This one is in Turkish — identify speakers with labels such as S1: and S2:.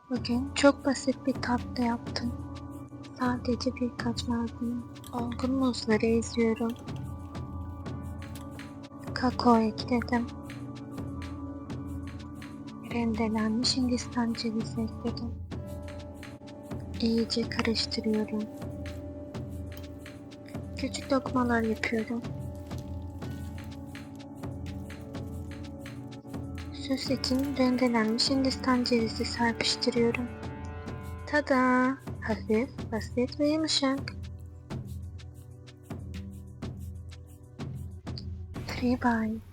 S1: Bugün çok basit bir tatlı yaptım. Sadece birkaç malzeme. Olgun muzları eziyorum. Kakao ekledim. Rendelenmiş Hindistan cevizi ekledim. İyice karıştırıyorum. Küçük lokmalar yapıyorum. Süs için rendelenmiş Hindistan cevizi serpiştiriyorum. Tada! Hafif, basit ve yumuşak. Free bye.